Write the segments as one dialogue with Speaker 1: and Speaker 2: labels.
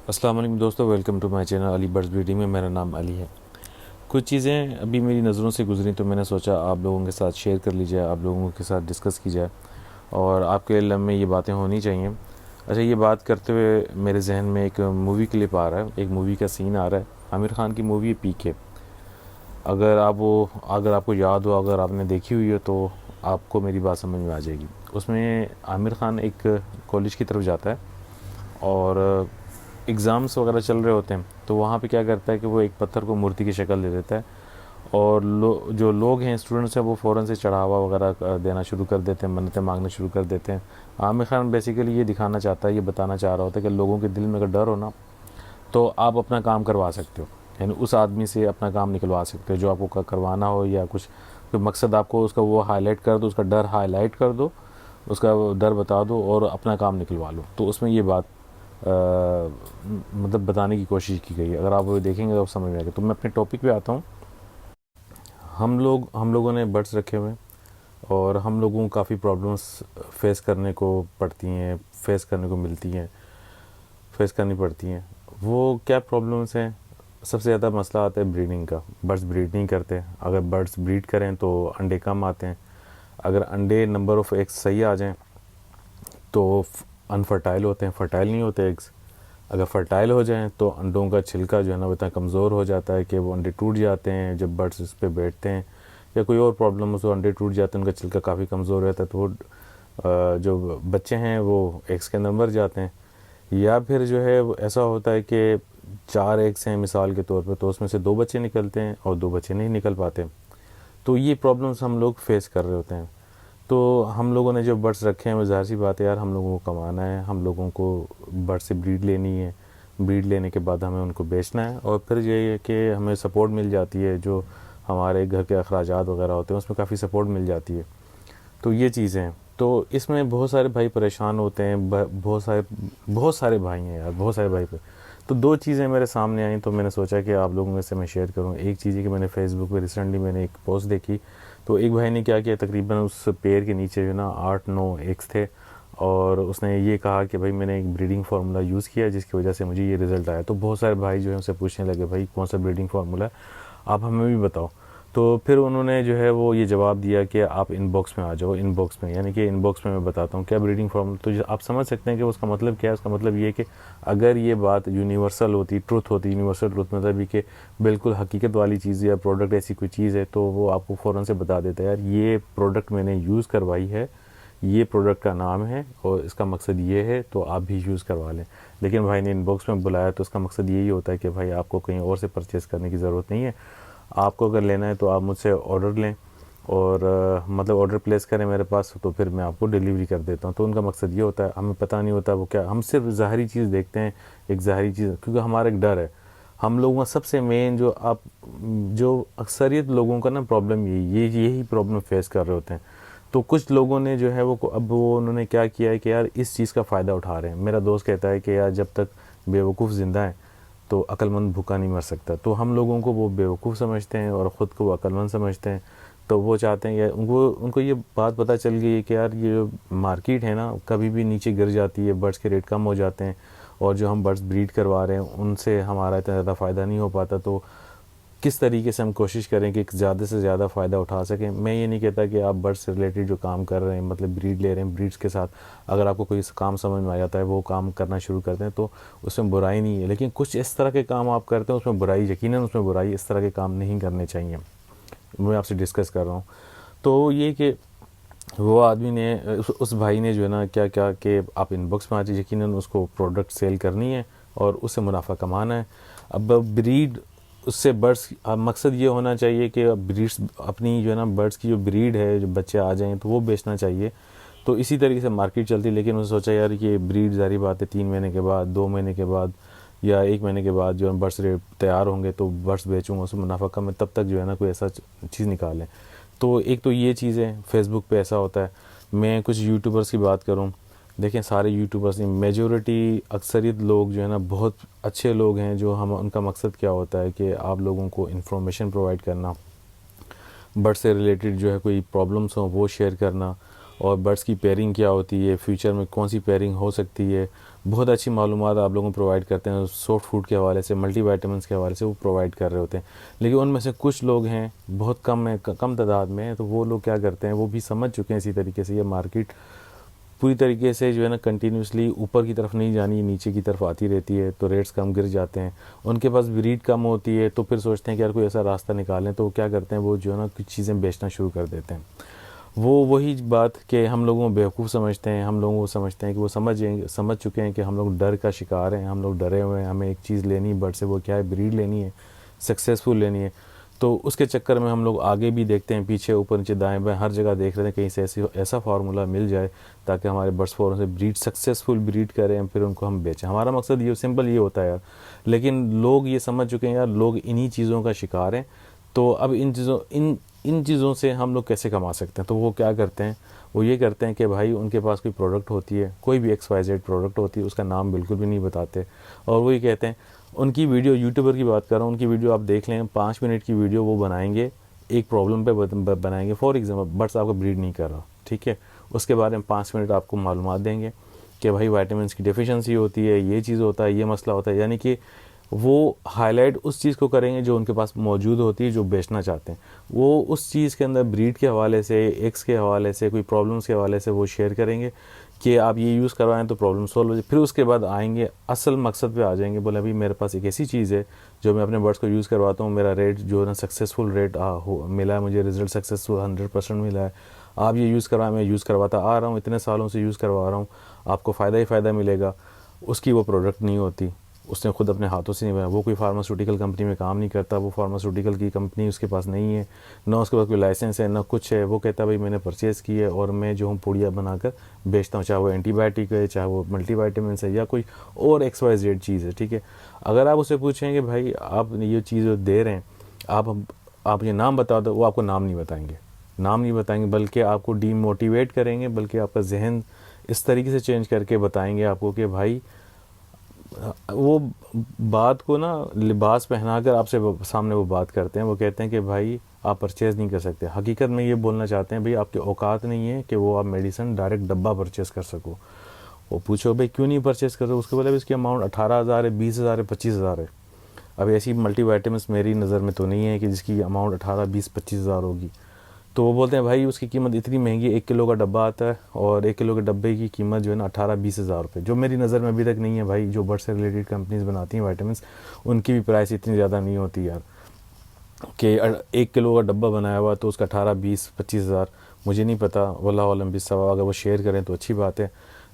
Speaker 1: अस्सलाम वालेकुम दोस्तों, welcome to my channel Ali birds breeding में। मेरा नाम अली है। कुछ चीज़ें अभी मेरी नज़रों से गुजरी तो मैंने सोचा आप लोगों के साथ शेयर कर ली जाए, आप लोगों के साथ डिस्कस की जाए और आपके इल्म में ये बातें होनी चाहिए। अच्छा, ये बात करते हुए मेरे जहन में एक मूवी क्लिप आ रहा है, एक मूवी का सीन आ रहा है। आमिर खान की मूवी है पीके। अगर आपको याद हो, अगर आपने देखी हुई हो तो आपको मेरी बात समझ में आ जाएगी। उसमें आमिर खान एक कॉलेज की तरफ जाता है और एग्ज़ाम्स वगैरह चल रहे होते हैं, तो वहाँ पे क्या करता है कि वो एक पत्थर को मूर्ति की शक्ल दे देता है और जो लोग हैं, स्टूडेंट्स हैं, वो फ़ौरन से चढ़ावा वगैरह देना शुरू कर देते हैं, मन्नतें मांगना शुरू कर देते हैं। आमिर खान बेसिकली ये दिखाना चाहता है, ये बताना चाह रहा होता है कि लोगों के दिल में अगर डर हो ना, तो आप अपना काम करवा सकते हो, यानी उस आदमी से अपना काम निकलवा सकते हो जो आपको करवाना हो, या कुछ कोई मकसद आपको उसका वो हाईलाइट कर दो, उसका डर हाईलाइट कर दो, उसका डर बता दो और अपना काम निकलवा लो। तो उसमें ये बात मतलब बताने की कोशिश की गई है। अगर आप वो देखेंगे तो समझ में आएगा। तो मैं अपने टॉपिक पे आता हूँ। हम लोगों ने बर्ड्स रखे हुए हैं और हम लोगों को काफ़ी प्रॉब्लम्स फेस करने को पड़ती हैं, फेस करने को मिलती हैं, फेस करनी पड़ती हैं। वो क्या प्रॉब्लम्स हैं? सबसे ज़्यादा मसला आता है ब्रीडिंग का। बर्ड्स ब्रीड नहीं करते। अगर बर्ड्स ब्रीड करें तो अंडे कम आते हैं। अगर अंडे नंबर ऑफ़ एग्स सही आ जाएं तो अनफर्टाइल होते हैं, फर्टाइल नहीं होते एग्स। अगर फर्टाइल हो जाएं तो अंडों का छिलका जो है ना वो इतना कमज़ोर हो जाता है कि वो अंडे टूट जाते हैं जब बर्ड्स उस पर बैठते हैं, या कोई और प्रॉब्लम हो तो अंडे टूट जाते हैं, उनका छिलका काफ़ी कमज़ोर रहता है, तो वो जो बच्चे हैं वो एग्स के अंदर मर जाते हैं। या फिर जो है वो ऐसा होता है कि 4 एग्स हैं मिसाल के तौर पे, तो उसमें से 2 बच्चे निकलते हैं और 2 बच्चे नहीं निकल पाते। तो ये प्रॉब्लम्स हम लोग फेस कर रहे होते हैं। तो हम लोगों ने जो बर्ड्स रखे हैं, वो ज़ाहिर सी बात है यार, हम लोगों को कमाना है, हम लोगों को बर्ड से ब्रीड लेनी है। ब्रीड लेने के बाद हमें उनको बेचना है और फिर ये है कि हमें सपोर्ट मिल जाती है, जो हमारे घर के अखराजात वगैरह होते हैं उसमें काफ़ी सपोर्ट मिल जाती है। तो ये चीज़ें हैं। तो इसमें बहुत सारे भाई परेशान होते हैं, बहुत सारे भाई हैं यार, बहुत सारे भाई पे। तो 2 चीज़ें मेरे सामने आई तो मैंने सोचा कि आप लोगों से मैं शेयर करूं। एक चीज़ है कि मैंने फेसबुक पे रिसेंटली मैंने एक पोस्ट देखी, तो एक भाई ने क्या किया, तकरीबन उस पेड़ के नीचे जो ना 8-9 एग्स थे और उसने ये कहा कि भाई मैंने एक ब्रीडिंग फार्मूला यूज़ किया जिसकी वजह से मुझे ये रिज़ल्ट आया। तो बहुत सारे भाई जो है उनसे पूछने लगे, भाई कौन सा ब्रीडिंग फार्मूला है, आप हमें भी बताओ। तो फिर उन्होंने जो है वो ये जवाब दिया कि आप इनबॉक्स में आ जाओ, इनबॉक्स में, यानी कि इनबॉक्स में मैं बताता हूँ क्या ब्रीडिंग फार्मूला। तो आप समझ सकते हैं कि उसका मतलब क्या है। उसका मतलब ये है कि अगर ये बात यूनिवर्सल होती, ट्रुथ होती, यूनिवर्सल ट्रुथ मतलब ये कि बिल्कुल हकीकत वाली चीज़ या प्रोडक्ट ऐसी कोई चीज़ है, तो वो आपको फ़ौरन से बता देता है यार ये प्रोडक्ट मैंने यूज़ करवाई है, ये प्रोडक्ट का नाम है और इसका मकसद ये है, तो आप भी यूज़ करवा लें। लेकिन भाई ने इनबॉक्स में बुलाया तो उसका मकसद यही होता है कि भाई आपको कहीं और से परचेज़ करने की ज़रूरत नहीं है। आपको अगर लेना है तो आप मुझसे ऑर्डर लें और मतलब ऑर्डर प्लेस करें मेरे पास, तो फिर मैं आपको डिलीवरी कर देता हूँ। तो उनका मकसद ये होता है। हमें पता नहीं होता वो क्या, हम सिर्फ ज़ाहरी चीज़ देखते हैं, एक ज़ाहरी चीज़, क्योंकि हमारा एक डर है। हम लोगों का सबसे मेन जो अक्सरियत लोगों का ना प्रॉब्लम यही प्रॉब्लम फेस कर रहे होते हैं। तो कुछ लोगों ने जो है अब वो उन्होंने क्या किया है कि यार इस चीज़ का फ़ायदा उठा रहे हैं। मेरा दोस्त कहता है कि यार जब तक बेवकूफ़ ज़िंदा है तो अक्लमंद भूखा नहीं मर सकता। तो हम लोगों को वो बेवकूफ़ समझते हैं और ख़ुद को वो अक्लमंद समझते हैं। तो वो चाहते हैं या उनको ये बात पता चल गई है कि यार ये जो मार्केट है ना कभी भी नीचे गिर जाती है, बर्ड्स के रेट कम हो जाते हैं और जो हम बर्ड्स ब्रीड करवा रहे हैं उनसे हमारा इतना ज़्यादा फ़ायदा नहीं हो पाता। तो किस तरीके से हम कोशिश करें कि ज़्यादा से ज़्यादा फ़ायदा उठा सकें। मैं ये नहीं कहता कि आप बर्ड्स से रिलेटेड जो काम कर रहे हैं, मतलब ब्रीड ले रहे हैं, ब्रीड्स के साथ अगर आपको कोई काम समझ में आ जाता है वो काम करना शुरू करते हैं तो उसमें बुराई नहीं है। लेकिन कुछ इस तरह के काम आप करते हैं उसमें बुराई, यकीनन उसमें बुराई, इस तरह के काम नहीं करने चाहिए। मैं आपसे डिस्कस कर रहा हूँ। तो ये कि वो आदमी ने उस भाई ने जो है ना क्या क्या कि आप इनबॉक्स में आ जाइए, यकीनन उसको प्रोडक्ट सेल करनी है और उससे मुनाफा कमाना है। अब ब्रीड उससे बर्ड्स, मकसद ये होना चाहिए कि ब्रीड्स अपनी जो है ना बर्ड्स की जो ब्रीड है, जो बच्चे आ जाएं तो वो बेचना चाहिए। तो इसी तरीके से मार्केट चलती है। लेकिन उसने सोचा यार ये ब्रीड ज़ाहिर बात है 3 महीने के बाद, 2 महीने के बाद या 1 महीने के बाद जो है बर्ड्स तैयार होंगे तो बर्ड्स बेचूंगा, उसमें मुनाफा कम है, तब तक जो है ना कोई ऐसा चीज़ निकालें। तो एक तो ये चीज़ है, फेसबुक पे ऐसा होता है। मैं कुछ यूट्यूबर्स की बात करूँ, देखें सारे यूट्यूबर्स नहीं, मेजॉरिटी अक्सरियत लोग जो है ना बहुत अच्छे लोग हैं। जो हम उनका मकसद क्या होता है कि आप लोगों को इन्फॉर्मेशन प्रोवाइड करना, बर्ड्स से रिलेटेड जो है कोई प्रॉब्लम्स हो वो शेयर करना, और बर्ड्स की पेयरिंग क्या होती है, फ्यूचर में कौन सी पेयरिंग हो सकती है, बहुत अच्छी मालूमात आप लोगों को प्रोवाइड करते हैं, सॉफ्ट फूड के हवाले से, मल्टीविटामिन्स के हवाले से वो प्रोवाइड कर रहे होते हैं। लेकिन उनमें से कुछ लोग हैं, बहुत कम है, कम तादाद में है, तो वो लोग क्या करते हैं, वो भी समझ चुके हैं इसी तरीके से ये मार्केट पूरी तरीके से जो है ना कंटिन्यूसली ऊपर की तरफ नहीं जानी, नीचे की तरफ आती रहती है, तो रेट्स कम गिर जाते हैं। उनके पास ब्रीड कम होती है, तो फिर सोचते हैं कि यार कोई ऐसा रास्ता निकालें, तो वो क्या करते हैं, वो जो है ना कुछ चीज़ें बेचना शुरू कर देते हैं। वो वही बात कि हम लोगों को बेवकूफ़ समझते हैं, हम लोगों को समझते हैं कि वो समझ चुके हैं कि हम लोग डर का शिकार हैं, हम लोग डरे हुए हैं, हमें एक चीज़ लेनी है बट से, वो क्या है, ब्रीड लेनी है, सक्सेसफुल लेनी है। तो उसके चक्कर में हम लोग आगे भी देखते हैं, पीछे ऊपर नीचे दाएं बाएं हर जगह देख रहे हैं कहीं से ऐसा फार्मूला मिल जाए ताकि हमारे बर्ड्स फ़ौरन से सक्सेसफुल ब्रीड करें, फिर उनको हम बेचें। हमारा मकसद ये सिंपल ये होता है यार। लेकिन लोग ये समझ चुके हैं यार, लोग इन्हीं चीज़ों का शिकार हैं। तो अब इन चीज़ों से हम लोग कैसे कमा सकते हैं, तो वो क्या करते हैं, वो ये करते हैं कि भाई उनके पास कोई प्रोडक्ट होती है, कोई भी XYZ प्रोडक्ट होती है, उसका नाम बिल्कुल भी नहीं बताते, और वो ये कहते हैं, उनकी वीडियो, यूट्यूबर की बात कर रहा हूँ, उनकी वीडियो आप देख लें, 5 मिनट की वीडियो वो बनाएंगे, एक प्रॉब्लम पे बनाएंगे। फॉर एग्जाम्पल बर्ड्स आपका ब्रीड नहीं कर रहा, ठीक है, उसके बारे में 5 मिनट आपको मालूमात देंगे कि भाई विटामिन की डेफिशिएंसी होती है, ये चीज़ होता है, ये मसला होता है, यानी कि वो हाईलाइट उस चीज़ को करेंगे जो उनके पास मौजूद होती है, जो बेचना चाहते हैं। वो उस चीज़ के अंदर ब्रीड के हवाले से, एक्स के हवाले से, कोई प्रॉब्लम्स के हवाले से वो शेयर करेंगे कि आप ये यूज़ करवाएं तो प्रॉब्लम सॉल्व हो जाए। फिर उसके बाद आएंगे असल मकसद पे आ जाएंगे, बोले अभी मेरे पास एक ऐसी चीज़ है जो मैं अपने बर्ड्स को यूज़ करवाता हूँ, मेरा रेट जो है ना सक्सेसफुल रेट मिला है, मुझे रिजल्ट सक्सेसफुल 100% मिला है, आप ये यूज़ करवाएं, मैं यूज़ करवाता आ रहा हूँ, इतने सालों से यूज़ करवा रहा हूँ, आपको फ़ायदा ही फ़ायदा मिलेगा। उसकी वो प्रोडक्ट नहीं होती, उसने खुद अपने हाथों से नहीं बनाया, वो कोई फार्मास्यूटिकल कंपनी में काम नहीं करता, वो फार्मास्यूटिकल की कंपनी उसके पास नहीं है, ना उसके पास कोई लाइसेंस है, ना कुछ है। वो कहता है भाई मैंने परचेज़ की है और मैं जो हूँ पुड़िया बनाकर बेचता हूँ, चाहे वो एंटीबायोटिक है, चाहे वो मल्टीविटामिन है, या कोई और XYZ चीज़ है, ठीक है। अगर आप उससे पूछेंगे भाई आप ये चीज़ दे रहे हैं, आप ये नाम बता दो, वो आपको नाम नहीं बताएंगे, बल्कि आपको डीमोटिवेट करेंगे, बल्कि आपका जहन इस तरीके से चेंज करके बताएंगे आपको कि भाई वो बात को ना लिबास पहनाकर आपसे सामने वो बात करते हैं। वो कहते हैं कि भाई आप परचेज़ नहीं कर सकते। हकीकत में ये बोलना चाहते हैं भाई आपकी औकात नहीं है कि वो आप मेडिसिन डायरेक्ट डब्बा परचेज़ कर सको। वो पूछो भाई क्यों नहीं परचेज़ कर रहे हो, उसके बोले इसकी अमाउंट 18,000 है, 20,000 है, 25,000 है। अब ऐसी मल्टीविटामिन्स मेरी नज़र में तो नहीं है कि जिसकी अमाउंट 18, 20, 25,000 होगी। तो वो बोलते हैं भाई उसकी कीमत इतनी महंगी, 1 किलो का डब्बा आता है और 1 किलो के डब्बे की कीमत जो है ना 18-20 हज़ार रुपये, जो मेरी नज़र में अभी तक नहीं है भाई। जो बर्ड से रिलेटेड कंपनीज बनाती हैं विटामिन्स, उनकी भी प्राइस इतनी ज़्यादा नहीं होती यार कि 1 किलो का डब्बा बनाया हुआ तो उसका 18-20-25 हज़ार। मुझे नहीं पता, वल्लाहु आलम बिस्सवाब, अगर वो शेयर करें तो अच्छी बात है।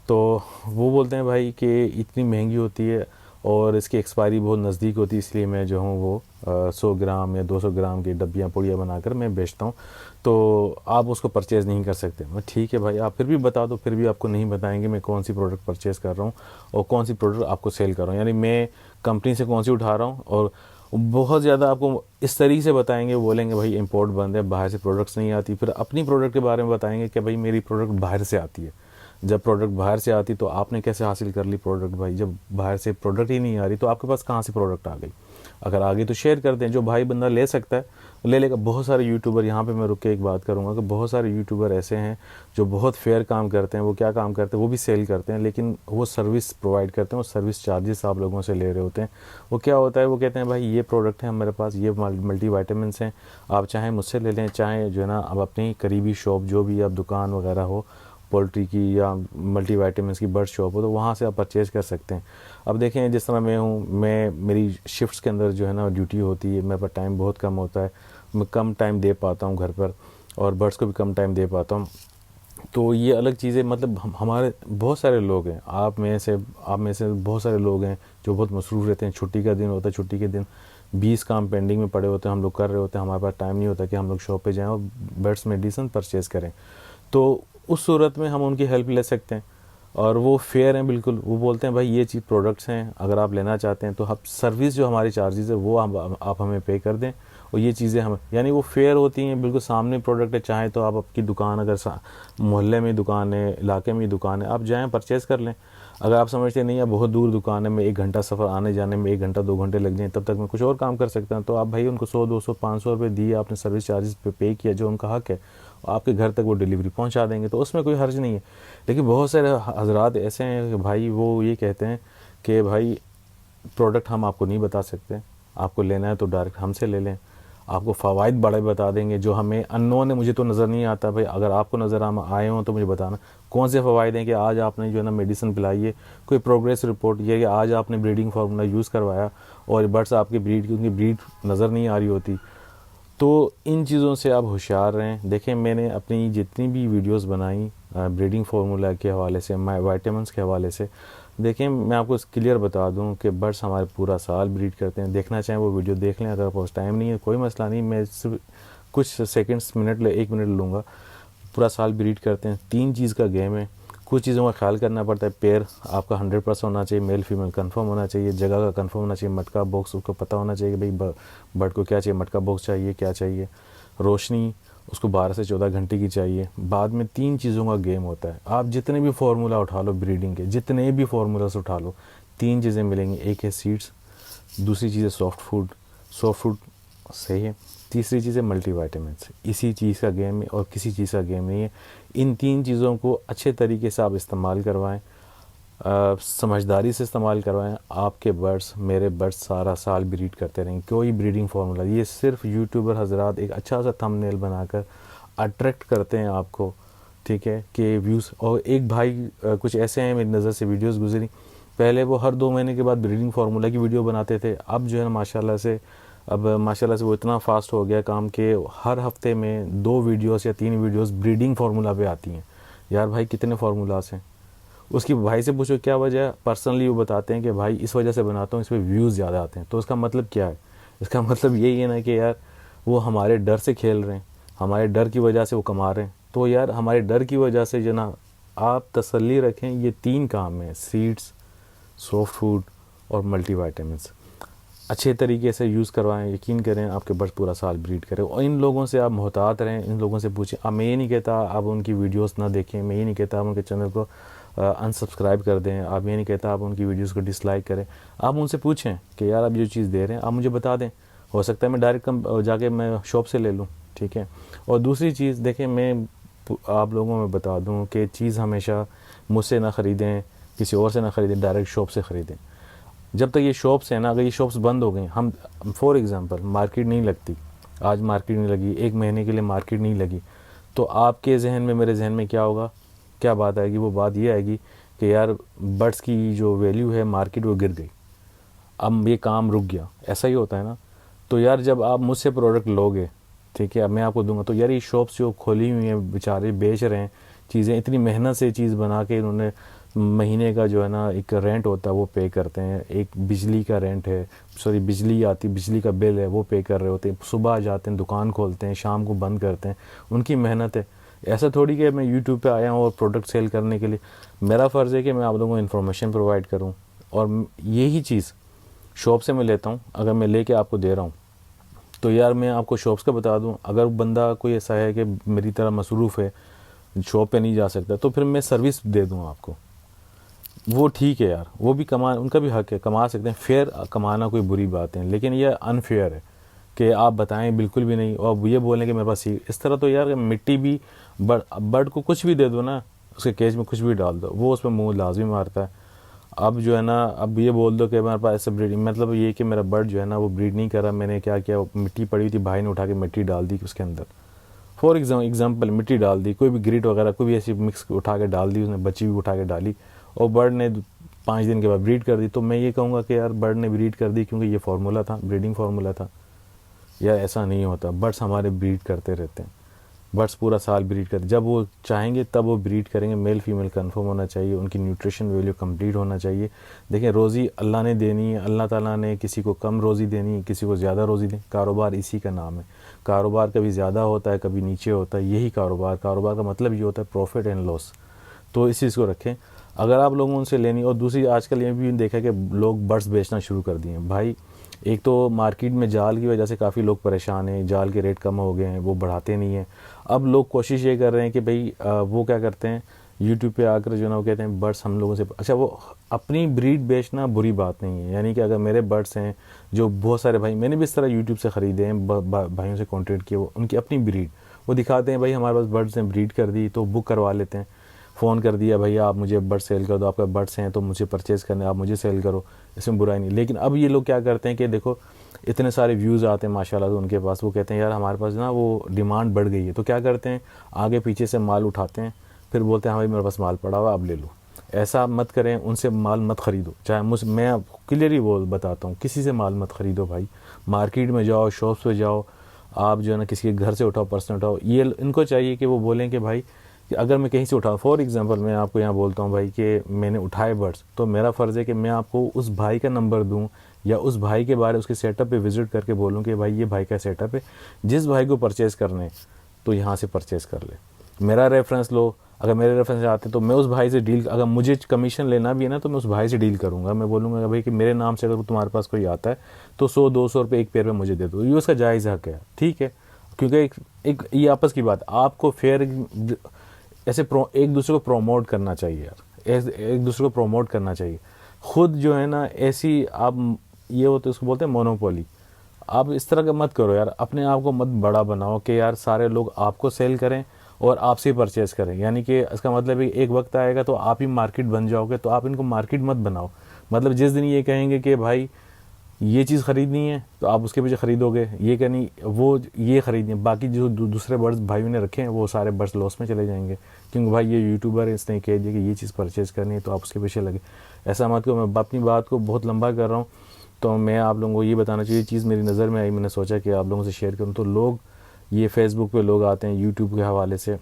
Speaker 1: तो वो बोलते हैं भाई कि इतनी महंगी होती है और इसकी एक्सपायरी बहुत नज़दीक होती है, इसलिए मैं जो हूँ वो 100 ग्राम या 200 ग्राम की डब्बियाँ पुड़िया बनाकर मैं बेचता हूँ, तो आप उसको परचेज़ नहीं कर सकते। मैं ठीक है भाई, आप फिर भी बता दो। फिर भी आपको नहीं बताएंगे मैं कौन सी प्रोडक्ट परचेज़ कर रहा हूँ और कौन सी प्रोडक्ट आपको सेल कर रहा हूँ, यानी मैं कंपनी से कौन सी उठा रहा हूँ। और बहुत ज़्यादा आपको इस तरीके से बताएंगे, बोलेंगे भाई इंपोर्ट बंद है, बाहर से प्रोडक्ट्स नहीं आती। फिर अपनी प्रोडक्ट के बारे में बताएंगे कि भाई मेरी प्रोडक्ट बाहर से आती है। जब प्रोडक्ट बाहर से आती तो आपने कैसे हासिल कर ली प्रोडक्ट भाई? जब बाहर से प्रोडक्ट ही नहीं आ रही तो आपके पास कहाँ से प्रोडक्ट आ गई? अगर आ गई तो शेयर कर दें, जो भाई बंदा ले सकता है ले लेगा। बहुत सारे यूट्यूबर, यहाँ पे मैं रुक के एक बात करूँगा कि बहुत सारे यूट्यूबर ऐसे हैं जो बहुत फेयर काम करते हैं। वो क्या काम करते हैं, वो भी सेल करते हैं, लेकिन वो सर्विस प्रोवाइड करते हैं, वो सर्विस चार्जेस आप लोगों से ले रहे होते हैं। वो क्या होता है, वो कहते हैं भाई ये प्रोडक्ट है हमारे पास, ये मल्टीविटामिन्स हैं, आप चाहें मुझसे ले लें, चाहें जो है ना आप अपनी करीबी शॉप जो भी आप दुकान वगैरह हो पोल्ट्री की या मल्टीविटामिन्स की बर्ड शॉप हो, तो वहाँ से आप परचेज़ कर सकते हैं। अब देखें जिस तरह मैं हूँ, मेरी शिफ्ट्स के अंदर जो है ना ड्यूटी होती है, मेरे पास टाइम बहुत कम होता है, मैं कम टाइम दे पाता हूँ घर पर और बर्ड्स को भी कम टाइम दे पाता हूँ। तो ये अलग चीज़ें, मतलब हमारे बहुत सारे लोग हैं, आप में से बहुत सारे लोग हैं जो बहुत मसरूफ़ रहते हैं। छुट्टी का दिन होता है, छुट्टी के दिन 20 काम पेंडिंग में पड़े होते हैं, हम लोग कर रहे होते हैं, हमारे पास टाइम नहीं होता कि हम लोग शॉप पे जाएं और बर्ड्स मेडिसिन परचेज़ करें। तो उस सूरत में हम उनकी हेल्प ले सकते हैं और वो फेयर हैं बिल्कुल। वो बोलते हैं भाई ये चीज़ प्रोडक्ट्स हैं, अगर आप लेना चाहते हैं तो आप सर्विस जो हमारी चार्जेस है वो आप हमें पे कर दें और ये चीज़ें हम, यानी वो फेयर होती हैं बिल्कुल। सामने प्रोडक्ट है, चाहे तो आप आपकी दुकान, अगर मोहल्ले में दुकान है, इलाके में दुकान है, आप जाएँ परचेज़ कर लें। अगर आप समझते नहीं है बहुत दूर दुकान है, मैं 1 घंटा सफ़र आने जाने में 1 घंटा 2 घंटे लग जाएँ, तब तक मैं कुछ और काम कर सकता हूँ, तो आप भाई उनको 100, 200, 500 रुपये दिए, आपने सर्विस चार्जेस पे किया जो उनका हक़ है, आपके घर तक वो डिलीवरी पहुंचा देंगे, तो उसमें कोई हर्ज नहीं है। लेकिन बहुत सारे हजरात ऐसे हैं कि भाई वो ये कहते हैं कि भाई प्रोडक्ट हम आपको नहीं बता सकते, आपको लेना है तो डायरेक्ट हमसे ले लें, आपको फ़वाइद बड़े बता देंगे जो हमें अननोन है, मुझे तो नज़र नहीं आता। भाई अगर आपको नज़र आए हों तो मुझे बताना कौन से फ़वाइद हैं कि आज आपने जो है ना मेडिसिन पिलाई है, कोई प्रोग्रेस रिपोर्ट, ये कि आज आपने ब्रीडिंग फार्मूला यूज़ करवाया और बर्ड्स आपकी ब्रीड की उनकी ब्रीड नज़र नहीं आ रही होती। तो इन चीज़ों से आप होशियार रहें। देखें, मैंने अपनी जितनी भी वीडियोस बनाई ब्रीडिंग फार्मूला के हवाले से, वाइटामिन्स के हवाले से, देखें मैं आपको क्लियर बता दूं कि बर्ड्स हमारे पूरा साल ब्रीड करते हैं। देखना चाहें वो वीडियो देख लें, अगर आपके पास टाइम नहीं है कोई मसला नहीं, मैं सिर्फ कुछ सेकंड्स मिनट 1 मिनट लूँगा। पूरा साल ब्रीड करते हैं। 3 चीज़ का गेम है, कुछ चीज़ों का ख्याल करना पड़ता है। पेयर आपका 100% होना चाहिए, मेल फीमेल कंफर्म होना चाहिए, जगह का कंफर्म होना चाहिए, मटका बॉक्स उसको पता होना चाहिए कि भाई बर्ड को क्या चाहिए, मटका बॉक्स चाहिए, क्या चाहिए, रोशनी उसको 12 से 14 घंटे की चाहिए। बाद में 3 चीज़ों का गेम होता है। आप जितने भी फार्मूला उठा लो ब्रीडिंग के, जितने भी फार्मूलास उठा लो, 3 चीज़ें मिलेंगी। एक है सीड्स, दूसरी चीज़ है सॉफ्ट फूड सही है, तीसरी चीज़ है मल्टीविटामिन्स। इसी चीज़ का गेम है और किसी चीज़ का गेम नहीं है। इन 3 चीज़ों को अच्छे तरीके से आप इस्तेमाल करवाएं, समझदारी से इस्तेमाल करवाएं। आपके बर्ड्स, मेरे बर्ड्स सारा साल ब्रीड करते रहेंगे। कोई ब्रीडिंग फार्मूला, ये सिर्फ यूट्यूबर हजरात एक अच्छा सा थंबनेल बनाकर अट्रैक्ट करते हैं आपको, ठीक है, कि व्यूज़। और एक भाई कुछ ऐसे हैं, मेरी नज़र से वीडियोस गुजरी, पहले वो हर 2 महीने के बाद ब्रीडिंग फार्मूला की वीडियो बनाते थे। अब जो है माशाल्लाह से वो इतना फास्ट हो गया काम के हर हफ्ते में 2 वीडियोस या 3 वीडियोस ब्रीडिंग फार्मूला पे आती हैं। यार भाई कितने फार्मूलास हैं। उसकी भाई से पूछो क्या वजह है, पर्सनली वो बताते हैं कि भाई इस वजह से बनाता हूँ, इस पर व्यूज़ ज़्यादा आते हैं। तो इसका मतलब क्या है? इसका मतलब यही है ना कि यार वो हमारे डर से खेल रहे हैं, हमारे डर की वजह से वो कमा रहे हैं। तो यार हमारे डर की वजह से जो ना, आप तसल्ली रखें, ये 3 काम हैं, सीड्स, सॉफ्ट फूड और मल्टीविटामिन्स। अच्छे तरीके से यूज़ करवाएं, यकीन करें आपके बर्ड्स पूरा साल ब्रीड करें। और इन लोगों से आप मोहतात रहें, इन लोगों से पूछें। अब मैं ये नहीं कहता आप उनकी वीडियोस ना देखें, मैं ये नहीं कहता आप उनके चैनल को अनसब्सक्राइब कर दें, आप ये नहीं कहता आप उनकी वीडियोस को डिसलाइक करें। आप उनसे पूछें कि यार आप जो चीज़ दे रहे हैं आप मुझे बता दें, हो सकता है मैं डायरेक्ट जाके मैं शॉप से ले लूँ, ठीक है। और दूसरी चीज़ देखें, मैं आप लोगों में बता दूँ कि चीज़ हमेशा मुझसे ना ख़रीदें, किसी और से ना ख़रीदें, डायरेक्ट शॉप से ख़रीदें। जब तक ये शॉप्स हैं ना, अगर ये शॉप्स बंद हो गई, हम फॉर एग्ज़ाम्पल मार्केट नहीं लगती, आज मार्केट नहीं लगी, 1 महीने के लिए मार्केट नहीं लगी, तो आपके जहन में, मेरे जहन में क्या होगा, क्या बात आएगी? वो बात ये आएगी कि यार बर्ड्स की जो वैल्यू है मार्केट वो गिर गई, अब ये काम रुक गया। ऐसा ही होता है ना। तो यार जब आप मुझसे प्रोडक्ट लोगे, ठीक है, अब मैं आपको दूंगा, तो यार ये शॉप्स जो खोली हुई हैं, बेचारे बेच रहे हैं चीज़ें, इतनी मेहनत से चीज़ बना के इन्होंने, महीने का जो है ना एक रेंट होता है वो पे करते हैं, एक बिजली का रेंट है, सॉरी बिजली आती, बिजली का बिल है वो पे कर रहे होते हैं, सुबह जाते हैं दुकान खोलते हैं, शाम को बंद करते हैं, उनकी मेहनत है। ऐसा थोड़ी कि मैं यूट्यूब पे आया हूँ और प्रोडक्ट सेल करने के लिए। मेरा फ़र्ज़ है कि मैं आप लोगों को इन्फॉर्मेशन प्रोवाइड करूँ, और यही चीज़ शॉप से मैं लेता हूँ। अगर मैं लेके आपको दे रहा हूँ तो यार मैं आपको शॉप्स का बता दूँ, अगर बंदा कोई ऐसा है कि मेरी तरह मसरूफ़ है, शॉप पे नहीं जा सकता, तो फिर मैं सर्विस दे दूँ आपको, वो ठीक है यार, वो भी उनका भी हक है, कमा सकते हैं। फेयर कमाना कोई बुरी बात है, लेकिन यह अनफेयर है कि आप बताएं बिल्कुल भी नहीं और ये बोलें कि मेरे पास इस तरह। तो यार मिट्टी भी, बर्ड को कुछ भी दे दो ना, उसके केज में कुछ भी डाल दो, वो उसमें मुंह लाजमी मारता है। अब जो है ना, अब ये बोल दो कि मेरे पास ऐसे ब्रीडिंग, मतलब ये कि मेरा बर्ड जो है ना वो ब्रीड नहीं कर रहा, मैंने क्या किया, मिट्टी पड़ी हुई थी, भाई ने उठा के मिट्टी डाल दी उसके अंदर, फॉर एग्जाम्पल मिट्टी डाल दी, कोई भी ग्रिट वगैरह कोई भी ऐसी मिक्स उठा के डाल दी, उसने बच्ची भी उठा के डाली, और बर्ड ने 5 दिन के बाद ब्रीड कर दी। तो मैं ये कहूँगा कि यार बर्ड ने ब्रीड कर दी क्योंकि ये फार्मूला था, ब्रीडिंग फार्मूला था। यार ऐसा नहीं होता, बर्ड्स हमारे ब्रीड करते रहते हैं, बर्ड्स पूरा साल ब्रीड करते, जब वो चाहेंगे तब वो ब्रीड करेंगे। मेल फीमेल कंफर्म होना चाहिए, उनकी न्यूट्रिशन वैल्यू कंप्लीट होना चाहिए। देखें, रोज़ी अल्लाह ने देनी है, अल्लाह ताला ने किसी को कम रोज़ी देनी है, किसी को ज़्यादा रोज़ी देनी, कारोबार इसी का नाम है। कारोबार कभी ज़्यादा होता है, कभी नीचे होता है, यही कारोबार का मतलब ये होता है प्रॉफिट एंड लॉस। तो इस चीज़ को रखें अगर आप लोगों उनसे लेनी। और दूसरी, आजकल ये भी देखा कि लोग बर्ड्स बेचना शुरू कर दिए हैं। भाई एक तो मार्केट में जाल की वजह से काफ़ी लोग परेशान हैं, जाल के रेट कम हो गए हैं, वो बढ़ाते नहीं हैं। अब लोग कोशिश ये कर रहे हैं कि भाई वो क्या करते हैं, यूट्यूब पे आकर जो ना वो कहते हैं बर्ड्स हम लोगों से, अच्छा वो अपनी ब्रीड बेचना बुरी बात नहीं है। यानी कि अगर मेरे बर्ड्स हैं, जो बहुत सारे भाई, मैंने भी इस तरह यूट्यूब से ख़रीदे हैं, भाइयों से कॉन्टेक्ट किए, वो उनकी अपनी ब्रीड, वो दिखाते हैं भाई हमारे पास बर्ड्स हैं, ब्रीड कर दी, तो बुक करवा लेते हैं, फ़ोन कर दिया भैया आप मुझे बर्ड सेल कर दो, आपका बर्ड्स हैं तो मुझे परचेज़ करने, आप मुझे सेल करो, इसमें बुराई नहीं। लेकिन अब ये लोग क्या करते हैं कि देखो इतने सारे व्यूज़ आते हैं माशाल्लाह तो उनके पास, वो कहते हैं यार हमारे पास ना वो डिमांड बढ़ गई है, तो क्या करते हैं आगे पीछे से माल उठाते हैं, फिर बोलते हैं हाँ भाई मेरे पास माल पड़ा हुआ अब ले लो। ऐसा मत करें, उनसे माल मत ख़रीदो, चाहे मैं आपको क्लियरली बताता हूँ, किसी से माल मत ख़रीदो भाई। मार्केट में जाओ, शॉप्स पे जाओ, आप जो है ना किसी के घर से उठाओ, पर्सनल उठाओ। ये इनको चाहिए कि वो बोलें कि भाई कि अगर मैं कहीं से उठाऊँ, फॉर एग्जांपल मैं आपको यहाँ बोलता हूँ भाई कि मैंने उठाए बर्ड्स, तो मेरा फ़र्ज़ है कि मैं आपको उस भाई का नंबर दूँ या उस भाई के बारे उसके सेटअप पे विज़िट करके बोलूँ कि भाई ये भाई का सेटअप है, जिस भाई को परचेज़ करने तो यहाँ से परचेज़ कर ले, मेरा रेफरेंस लो। अगर मेरे रेफरेंस से आते तो मैं उस भाई से डील, अगर मुझे कमीशन लेना भी है ना तो मैं उस भाई से डील करूँगा। मैं बोलूँगा भाई कि मेरे नाम से अगर तुम्हारे पास कोई आता है तो 100-200 रुपये एक पेयर में मुझे दे दो, ये उसका जायज़ हक़ है, ठीक है। क्योंकि एक ये आपस की बात, आपको फेयर ऐसे एक दूसरे को प्रोमोट करना चाहिए यार, एक दूसरे को प्रोमोट करना चाहिए। ख़ुद जो है ना ऐसी आप ये होते उसको बोलते हैं मोनोपोली, आप इस तरह का मत करो यार, अपने आप को मत बड़ा बनाओ कि यार सारे लोग आपको सेल करें और आपसे ही परचेज़ करें। यानी कि इसका मतलब है एक वक्त आएगा तो आप ही मार्केट बन जाओगे, तो आप इनको मार्केट मत बनाओ। मतलब जिस दिन ये कहेंगे कि भाई ये चीज़ ख़रीदनी है तो आप उसके पीछे ख़रीदोगे, ये कहनी वो ये ख़रीदनी है, बाकी जो दूसरे बर्ड्स भाइयों ने रखे हैं वो सारे बर्ड्स लॉस में चले जाएंगे, क्योंकि भाई ये यूट्यूबर है इसने कह दिया कि ये चीज़ परचेज़ करनी है तो आप उसके पीछे लगे। ऐसा मत करो। मैं अपनी बात को बहुत लंबा कर रहा हूँ, तो मैं आप लोगों को ये बताना चाहिए, चीज़ मेरी नज़र में आई, मैंने सोचा कि आप लोगों से शेयर करूँ। तो लोग ये फेसबुक पे लोग आते हैं यूट्यूब के हवाले से,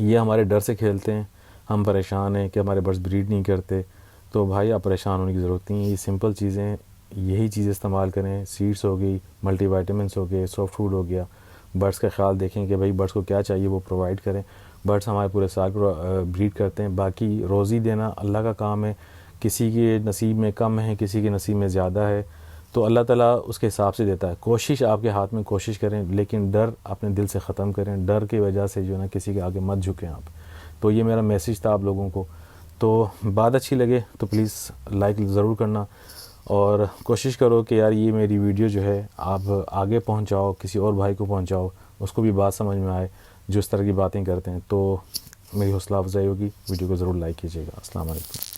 Speaker 1: ये हमारे डर से खेलते हैं, हम परेशान हैं कि हमारे बर्ड्स ब्रीड नहीं करते। तो भाई आप परेशान होने की ज़रूरत नहीं है, ये सिंपल चीज़ें, यही चीज़ इस्तेमाल करें। सीड्स हो गई, मल्टीविटामिन्स हो गए, सॉफ्ट फूड हो गया, बर्ड्स का ख्याल देखें कि भाई बर्ड्स को क्या चाहिए वो प्रोवाइड करें। बर्ड्स हमारे पूरे साल ब्रीड करते हैं, बाकी रोज़ी देना अल्लाह का काम है, किसी के नसीब में कम है, किसी के नसीब में ज़्यादा है, तो अल्लाह ताला उसके हिसाब से देता है। कोशिश आपके हाथ में, कोशिश करें, लेकिन डर अपने दिल से ख़त्म करें। डर की वजह से जो है ना किसी के आगे मत झुकें आप। तो ये मेरा मैसेज था आप लोगों को। तो बात अच्छी लगे तो प्लीज़ लाइक ज़रूर करना, और कोशिश करो कि यार ये मेरी वीडियो जो है आप आगे पहुंचाओ, किसी और भाई को पहुंचाओ, उसको भी बात समझ में आए जो इस तरह की बातें करते हैं। तो मेरी हौसला अफजाई होगी, वीडियो को ज़रूर लाइक कीजिएगा। अस्सलाम वालेकुम।